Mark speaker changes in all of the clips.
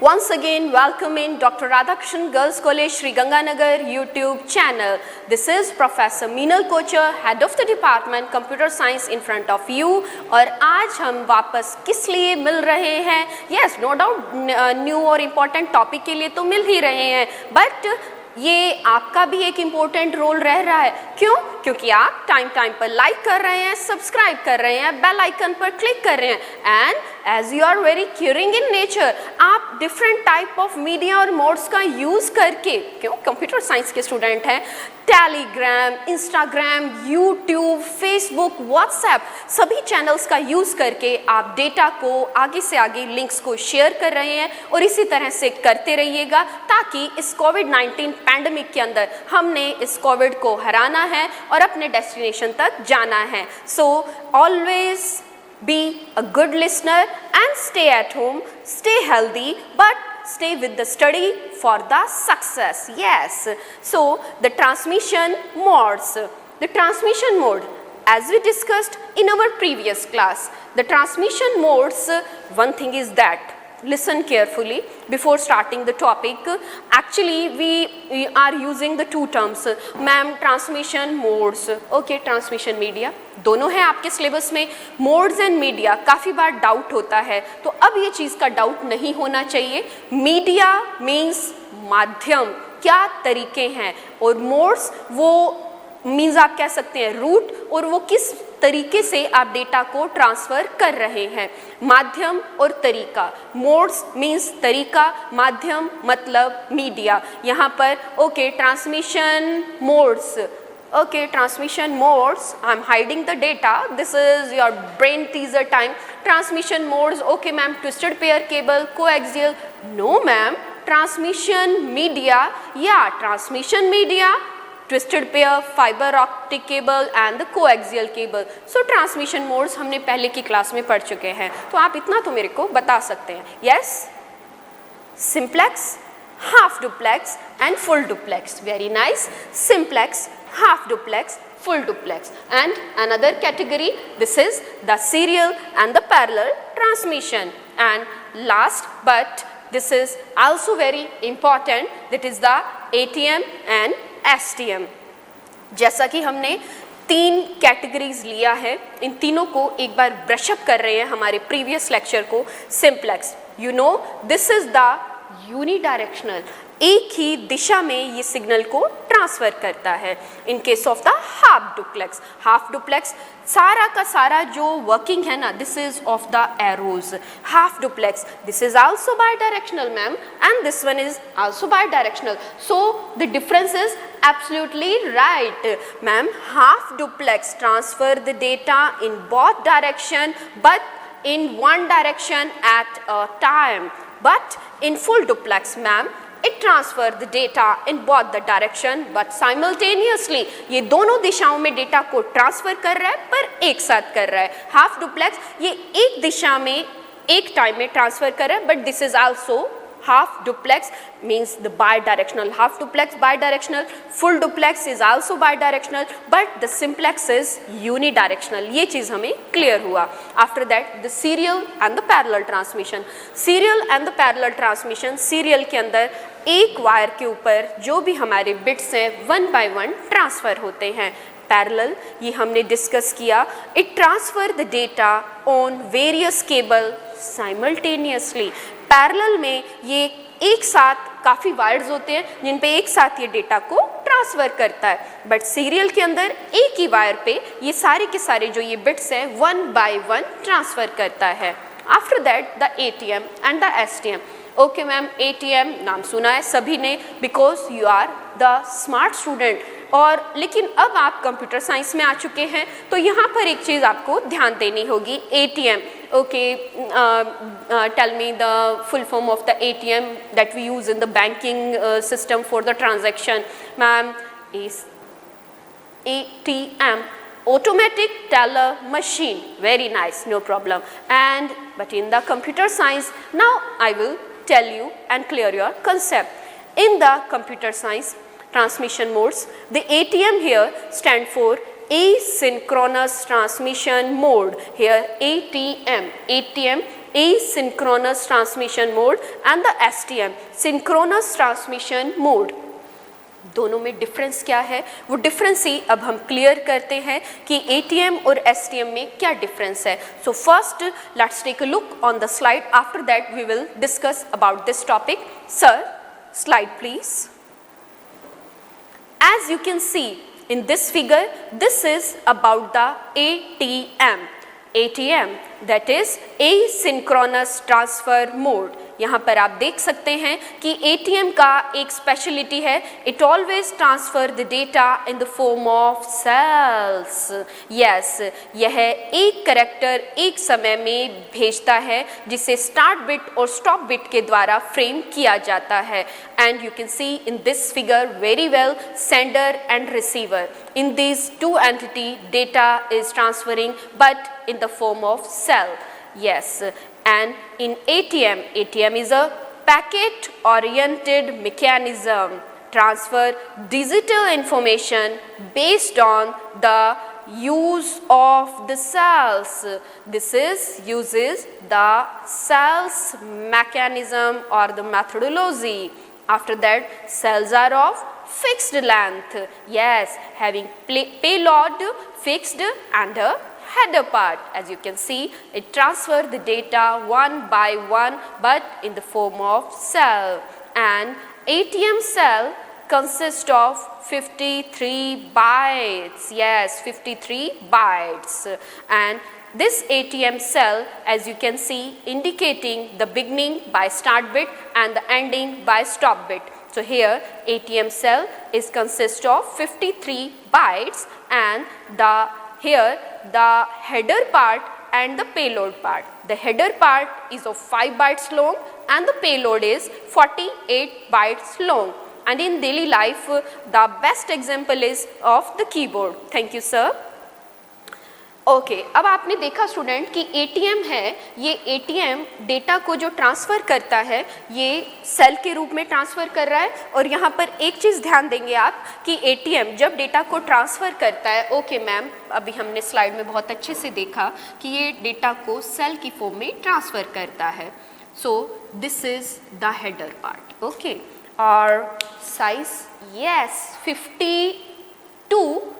Speaker 1: Once again, welcome in Dr. Radhakrishnan Girls College, Sri Ganganagar YouTube channel. This is Professor Meenal Kochar, Head of the Department Computer Science in front of you. और आज हम वापस किस लिए मिल रहे हैं? Yes, no doubt new और important topic के लिए तो मिल ही रहे हैं, बट ये आपका भी एक इम्पोर्टेंट रोल रह रहा है. क्यों? क्योंकि आप टाइम पर लाइक कर रहे हैं, सब्सक्राइब कर रहे हैं, बेल आइकन पर क्लिक कर रहे हैं, and as you are very curious in nature, आप डिफरेंट टाइप ऑफ मीडिया और मोड्स का यूज़ करके, क्यों कंप्यूटर साइंस के स्टूडेंट हैं, Telegram, Instagram, YouTube, Facebook, WhatsApp सभी चैनल्स का यूज़ करके आप डेटा को आगे से आगे लिंक्स को शेयर कर रहे हैं और इसी तरह से करते रहिएगा ताकि इस कोविड-19 पैंडमिक के अंदर हमने इस कोविड को हराना है और अपने डेस्टिनेशन तक जाना है. So always be a good listener and stay at home, stay healthy, but stay with the study for the success. Yes. So the transmission modes. The transmission mode, as we discussed in our previous class, the transmission modes, one thing is that, listen carefully before starting the topic. Actually we are using the two terms, ma'am, transmission modes, okay, transmission media, दोनों है आपके syllabus में. Modes and media काफ़ी बार doubt होता है, तो अब ये चीज़ का डाउट नहीं होना चाहिए. मीडिया मीन्स माध्यम, क्या तरीके हैं, और मोड्स वो मीन्स आप कह सकते हैं रूट, और वो किस तरीके से आप डेटा को ट्रांसफ़र कर रहे हैं. माध्यम और तरीका, मोड्स मीन्स तरीका, माध्यम मतलब मीडिया. यहाँ पर okay, transmission modes, okay, transmission modes, I'm hiding the data, this is your brain teaser time. Transmission modes, okay ma'am, twisted pair cable, coaxial, no ma'am, transmission media, yeah, transmission media, twisted pair, fiber optic cable and the coaxial cable. So transmission modes हमने पहले की class में पढ़ चुके हैं, तो आप इतना तो मेरे को बता सकते हैं. Yes, simplex, half duplex and full duplex, very nice. Simplex, half duplex, full duplex, and another category, this is the serial and the parallel transmission. And last but this is also very important, that is the ATM and STM. जैसा कि हमने तीन categories लिया है, इन तीनों को एक बार brush-up कर रहे हैं हमारे प्रीवियस लेक्चर को. Simplex, you know this is the unidirectional, एक ही दिशा में ये सिग्नल को ट्रांसफ़र करता है. In case of the half duplex, half duplex सारा का सारा जो वर्किंग है ना, this is of the arrows. Half duplex, this is also by directional ma'am, and this one is also by directional. So the difference is absolutely right ma'am. Half duplex transfer the data in both direction but in one direction at a time. But in full duplex ma'am, it transfer the data in both the direction but simultaneously, ये दोनों दिशाओं में data को transfer कर रहा है पर एक साथ कर रहा है. हाफ डुप्लेक्स ये एक दिशा में एक टाइम में ट्रांसफर कर रहा है, but this is also half duplex, means the bidirectional half duplex, bidirectional. Full duplex is also bidirectional, but the simplex is unidirectional. ये चीज़ हमें clear हुआ. After that the serial and the parallel transmission. Serial and the parallel transmission, serial के अंदर एक wire के ऊपर जो भी हमारे बिट्स हैं वन बाय वन ट्रांसफ़र होते हैं. पैरेलल, ये हमने डिस्कस किया, it transfer the data on various cable simultaneously. Parallel में ये एक साथ काफ़ी वायर्स होते हैं जिन पे एक साथ ये डेटा को ट्रांसफ़र करता है, बट सीरियल के अंदर एक ही वायर पे ये सारे के सारे जो ये बिट्स हैं वन बाय वन ट्रांसफ़र करता है. After that the ATM and the STM. Okay ma'am, ATM नाम सुना है सभी ने, because you are the smart student. और लेकिन अब आप कंप्यूटर साइंस में आ चुके हैं, तो यहाँ पर एक चीज़ आपको ध्यान देनी होगी. ATM, okay, tell me the full form of the ATM that we use in the banking system for the transaction. Ma'am, is ATM, automatic teller machine, very nice, no problem. And but in the computer science, now I will tell you and clear your concept. In the computer science transmission modes, the ATM here stand for asynchronous transmission mode. Here ATM asynchronous transmission mode and the STM, synchronous transmission mode. दोनों में difference क्या है, वो difference ही अब हम clear करते हैं कि ATM और STM में क्या डिफरेंस है. So first let's take a look on the slide, after that we will discuss about this topic. Sir, slide please. As you can see in this figure, this is about the ATM. ATM, that is asynchronous transfer mode. यहाँ पर आप देख सकते हैं कि ATM का एक speciality है, it always transfer the data in the form of cells. Yes, यह एक कैरेक्टर एक समय में भेजता है जिसे स्टार्ट बिट और स्टॉप बिट के द्वारा फ्रेम किया जाता है. And you can see in this figure very well sender and receiver. In these two entity, data is transferring but in the form of cell. Yes, and in ATM is a packet oriented mechanism, transfer digital information based on the use of the cells. This is uses the cells mechanism or the methodology. After that, cells are of fixed length. Yes, having payload fixed and a header part. As you can see, it transfers the data one by one but in the form of cell. And ATM cell consists of 53 bytes. Yes, 53 bytes. And this ATM cell, as you can see, indicating the beginning by start bit and the ending by stop bit. So here ATM cell is consist of 53 bytes and here the header part and the payload part. The header part is of 5 bytes long and the payload is 48 bytes long. And in daily life, the best example is of the keyboard. Thank you, sir. Okay, अब आपने देखा student कि ATM है, ये ATM data को जो transfer करता है ये सेल के रूप में ट्रांसफ़र कर रहा है. और यहाँ पर एक चीज़ ध्यान देंगे आप कि ATM जब डेटा को ट्रांसफ़र करता है, ओके मैम, अभी हमने स्लाइड में बहुत अच्छे से देखा कि ये डेटा को सेल की फॉर्म में ट्रांसफ़र करता है. So this is the header part. Okay, और size yes 52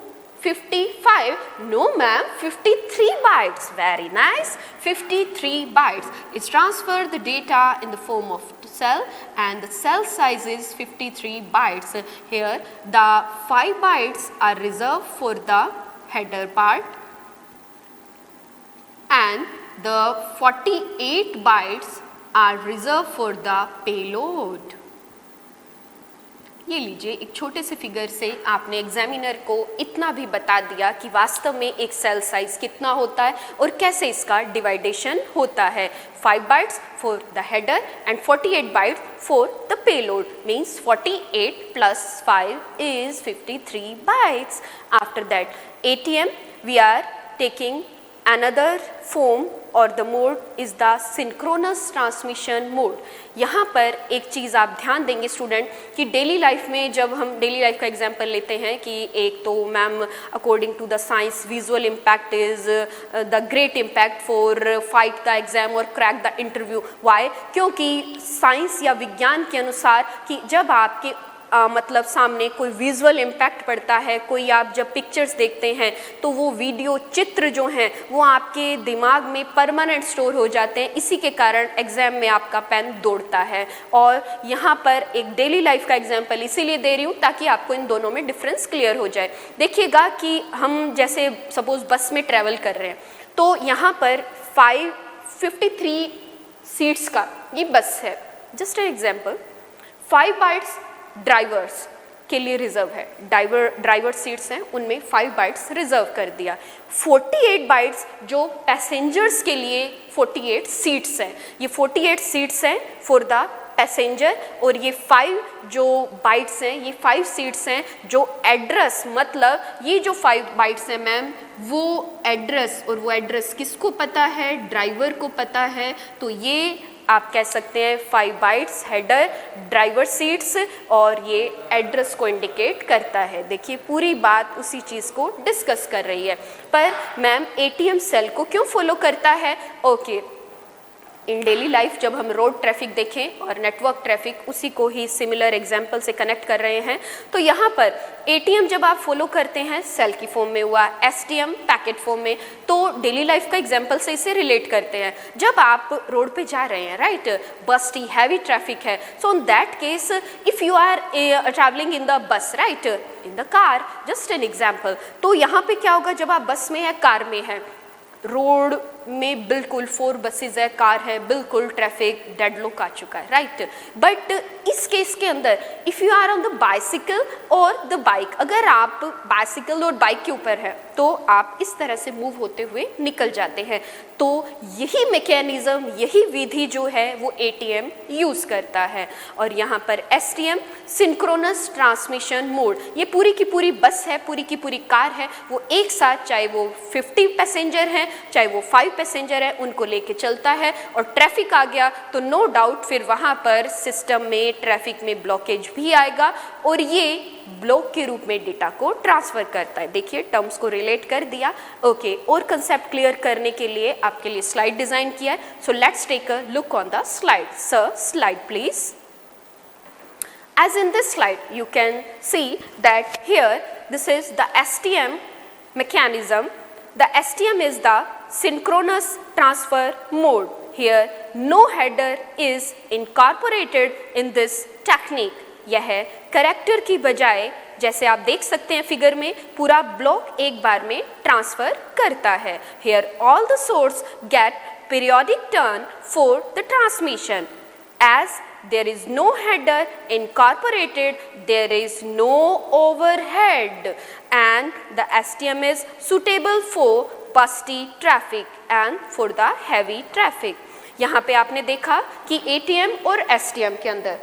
Speaker 1: 55, no ma'am, 53 bytes, very nice, 53 bytes. It's transfer the data in the form of cell and the cell size is 53 bytes. Here the 5 bytes are reserved for the header part and the 48 bytes are reserved for the payload. ये लीजिए, एक छोटे से figure से आपने examiner को इतना भी बता दिया कि वास्तव में एक सेल साइज कितना होता है और कैसे इसका डिवाइडेशन होता है. 5 bytes for the header and 48 bytes for the payload, means 48 plus 5 is 53 bytes. After that, ATM we are taking another form और the mode is the synchronous transmission mode. यहाँ पर एक चीज़ आप ध्यान देंगे स्टूडेंट कि डेली लाइफ में जब हम डेली लाइफ का एग्जांपल लेते हैं कि एक तो ma'am according to the science visual impact is the great impact for fight the exam और क्रैक द इंटरव्यू. वाई? क्योंकि साइंस या विज्ञान के अनुसार कि जब आपके मतलब सामने कोई विजुअल इम्पैक्ट पड़ता है, कोई आप जब पिक्चर्स देखते हैं तो वो वीडियो चित्र जो हैं वो आपके दिमाग में परमानेंट स्टोर हो जाते हैं. इसी के कारण एग्ज़ाम में आपका पेन दौड़ता है. और यहाँ पर एक डेली लाइफ का एग्जांपल इसीलिए दे रही हूँ ताकि आपको इन दोनों में डिफरेंस क्लियर हो जाए. देखिएगा कि हम जैसे सपोज़ बस में ट्रैवल कर रहे हैं तो यहाँ पर 53 सीट्स का ये बस है. Just an example, 5 bytes drivers के लिए रिजर्व है. ड्राइवर सीट्स हैं उनमें 5 bytes रिजर्व कर दिया. 48 bytes जो पैसेंजर्स के लिए 48 सीट्स हैं, ये 48 सीट्स हैं फॉर द पैसेंजर. और ये 5 जो bytes हैं, ये 5 सीट्स हैं जो एड्रेस, मतलब ये जो 5 bytes हैं मैम वो एड्रेस, और वो एड्रेस किसको पता है? ड्राइवर को पता है. तो ये आप कह सकते हैं 5 bytes हेडर ड्राइवर सीट्स और ये एड्रेस को इंडिकेट करता है. देखिए पूरी बात उसी चीज़ को डिस्कस कर रही है. पर मैम ATM सेल को क्यों फॉलो करता है? ओके, इन डेली लाइफ जब हम रोड ट्रैफिक देखें और नेटवर्क ट्रैफिक, उसी को ही सिमिलर एग्जाम्पल से कनेक्ट कर रहे हैं। तो यहाँ पर ATM जब आप फॉलो करते हैं सेल की फॉर्म में हुआ, STM पैकेट फॉर्म में, तो डेली लाइफ का एग्जाम्पल से इसे रिलेट करते हैं। जब आप रोड पे जा रहे हैं, राइट, बस्टी हैवी ट्रैफिक है, so in that case if you are travelling in the bus, right, in the car, just an example, तो यहाँ पे क्या होगा, जब आप बस में है, कार में है, रोड में बिल्कुल 4 बसेज है, कार है, बिल्कुल ट्रैफिक डेडलॉक आ चुका है, राइट। बट इस केस के अंदर if you are on the bicycle और द बाइक, अगर आप बाइसिकल और बाइक के ऊपर है तो आप इस तरह से मूव होते हुए निकल जाते हैं। तो यही मैकेनिज्म, यही विधि जो है वो ATM यूज़ करता है। और यहाँ पर STM सिंक्रोनस ट्रांसमिशन मोड, ये पूरी की पूरी बस है, पूरी की पूरी कार है, वो एक साथ, चाहे वो 50 पैसेंजर हैं, चाहे वो 5 पैसेंजर है, उनको लेके चलता है। और ट्रैफिक आ गया तो नो डाउट फिर वहाँ पर सिस्टम में, ट्रैफिक में ब्लॉकेज भी आएगा और ये ब्लॉक के रूप में डेटा को ट्रांसफर करता है। देखिए टर्म्स को रिलेट कर दिया। ओके, और कंसेप्ट क्लियर करने के लिए आपके लिए स्लाइड डिजाइन किया है। So let's take a look on the slide. Sir, slide please. As in this slide, you can see that here this is the STM mechanism. The STM is the synchronous transfer mode. Here no header is incorporated in this technique. यह character की बजाय, जैसे आप देख सकते हैं figure में, पूरा ब्लॉक एक बार में ट्रांसफर करता है। Here all the source get periodic turn for the transmission. As there is no header incorporated, there is no overhead, and the STM is suitable for busty traffic and for the heavy traffic. यहाँ पे आपने देखा कि ATM और STM के अंदर,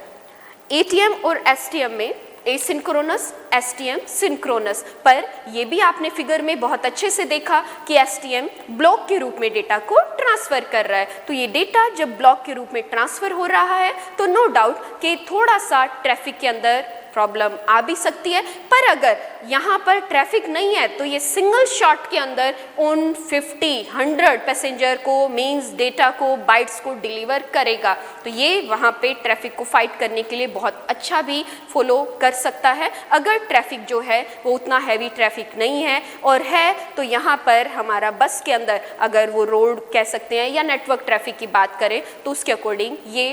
Speaker 1: ATM और STM में एसिंक्रोनस, STM सिंक्रोनस, पर ये भी आपने फिगर में बहुत अच्छे से देखा कि STM ब्लॉक के रूप में डेटा को ट्रांसफर कर रहा है। तो ये डेटा जब ब्लॉक के रूप में ट्रांसफर हो रहा है तो नो डाउट कि थोड़ा सा ट्रैफिक के अंदर प्रॉब्लम आ भी सकती है, पर अगर यहाँ पर ट्रैफिक नहीं है तो ये सिंगल शॉट के अंदर उन 50-100 पैसेंजर को, मीन्स डेटा को, बाइट्स को डिलीवर करेगा। तो ये वहाँ पे ट्रैफिक को फाइट करने के लिए बहुत अच्छा भी फॉलो कर सकता है। अगर ट्रैफिक जो है वो उतना हैवी ट्रैफिक नहीं है, और है तो यहाँ पर हमारा बस के अंदर अगर वो रोड कह सकते हैं या नेटवर्क ट्रैफिक की बात करें तो उसके अकॉर्डिंग ये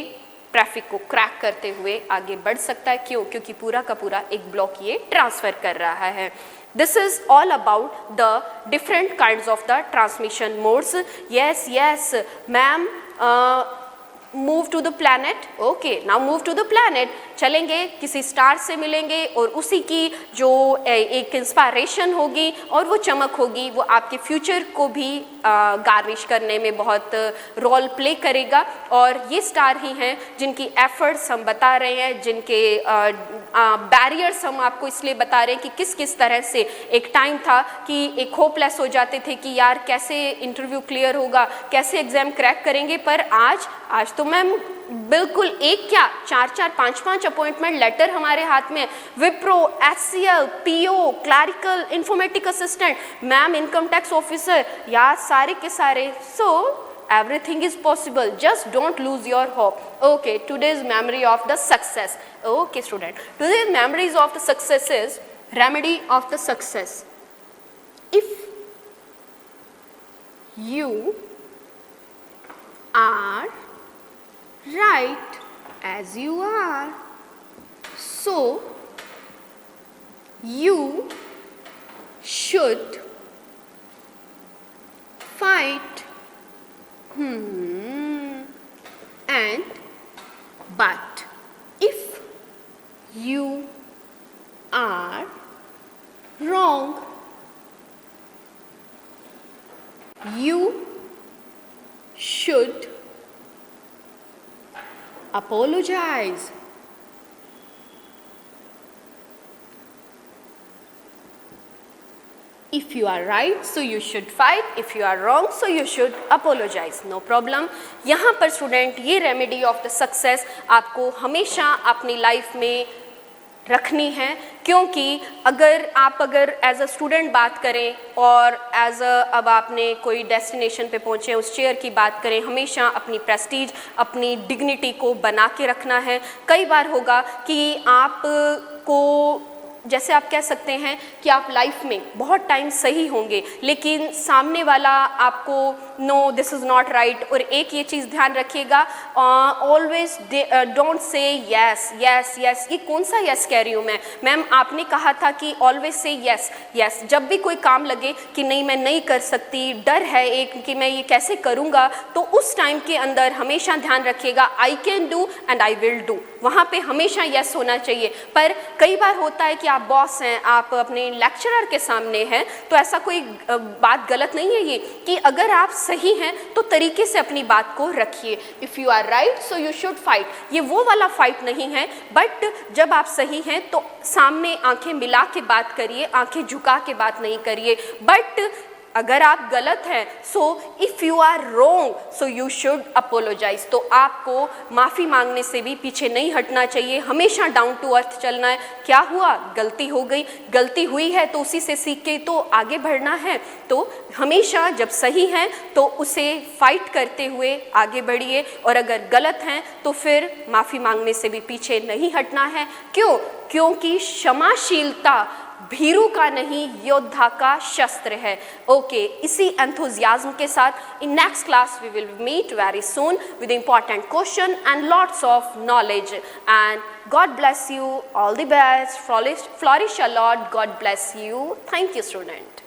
Speaker 1: ट्रैफिक को क्रैक करते हुए आगे बढ़ सकता है। क्यों? क्योंकि पूरा का पूरा एक ब्लॉक ये ट्रांसफर कर रहा है। This is all about the different kinds of the transmission modes. Yes, ma'am. Move to the planet. Okay, now move to the planet. चलेंगे, किसी स्टार से मिलेंगे और उसी की जो एक इंस्पायरेशन होगी और वो चमक होगी, वो आपके फ्यूचर को भी गार्निश करने में बहुत रोल प्ले करेगा। और ये स्टार ही हैं जिनकी एफर्ट्स हम बता रहे हैं, जिनके बैरियर्स हम आपको इसलिए बता रहे हैं कि किस किस तरह से एक टाइम था कि एक होपलेस हो जाते थे कि यार कैसे इंटरव्यू क्लियर होगा, कैसे एग्जाम क्रैक करेंगे। पर आज तो मैम बिल्कुल एक क्या 4-4, 5-5 अपॉइंटमेंट लेटर हमारे हाथ में, Wipro, HCL, PO, clerical, informatic assistant, ma'am income tax officer, यार सारे के सारे। सो everything is possible, just don't lose your hope. Okay, today's memory of the success. Okay student, today's memories of the success is remedy of the success. If you are right as you are, so you should fight. And but if you are wrong, you should apologize. If you are right, so you should fight. If you are wrong, so you should apologize. No problem. यहाँ पर student ये remedy of the success आपको हमेशा अपनी life में रखनी है, क्योंकि अगर एज अ स्टूडेंट बात करें और एज अ अब आपने कोई डेस्टिनेशन पे पहुँचे उस चेयर की बात करें, हमेशा अपनी प्रेस्टीज, अपनी डिग्निटी को बना के रखना है। कई बार होगा कि आप को जैसे आप कह सकते हैं कि आप लाइफ में बहुत टाइम सही होंगे, लेकिन सामने वाला आपको no this is not right. और एक ये चीज़ ध्यान रखिएगा, always don't say yes yes yes. ये कौन सा यस कह रही हूँ मैं? मैम आपने कहा था कि ऑलवेज से यस यस। जब भी कोई काम लगे कि नहीं मैं नहीं कर सकती, डर है एक कि मैं ये कैसे करूँगा, तो उस टाइम के अंदर हमेशा ध्यान रखिएगा I can do and I will do. वहाँ पे हमेशा यस होना चाहिए। पर कई बार होता है कि आप बॉस हैं, आप अपने लेक्चरर के सामने हैं, तो ऐसा कोई बात गलत नहीं है ये कि अगर आप सही हैं तो तरीके से अपनी बात को रखिए। If you are right so you should fight. ये वो वाला फाइट नहीं है, बट जब आप सही हैं तो सामने आंखें मिला के बात करिए, आंखें झुका के बात नहीं करिए। बट अगर आप गलत हैं, so if you are wrong so you should apologise. तो आपको माफ़ी मांगने से भी पीछे नहीं हटना चाहिए, हमेशा डाउन टू अर्थ चलना है। क्या हुआ? गलती हो गई, गलती हुई है तो उसी से सीख के तो आगे बढ़ना है। तो हमेशा जब सही हैं तो उसे फाइट करते हुए आगे बढ़िए, और अगर गलत हैं तो फिर माफ़ी मांगने से भी पीछे नहीं हटना है। क्यों? क्योंकि क्षमाशीलता भीरू का नहीं योद्धा का शस्त्र है। ओके, इसी एंथुजियाज्म के साथ in next class we will meet very soon with important question and lots of knowledge. And God bless you, all the best, flourish a lot, God bless you. Thank you student.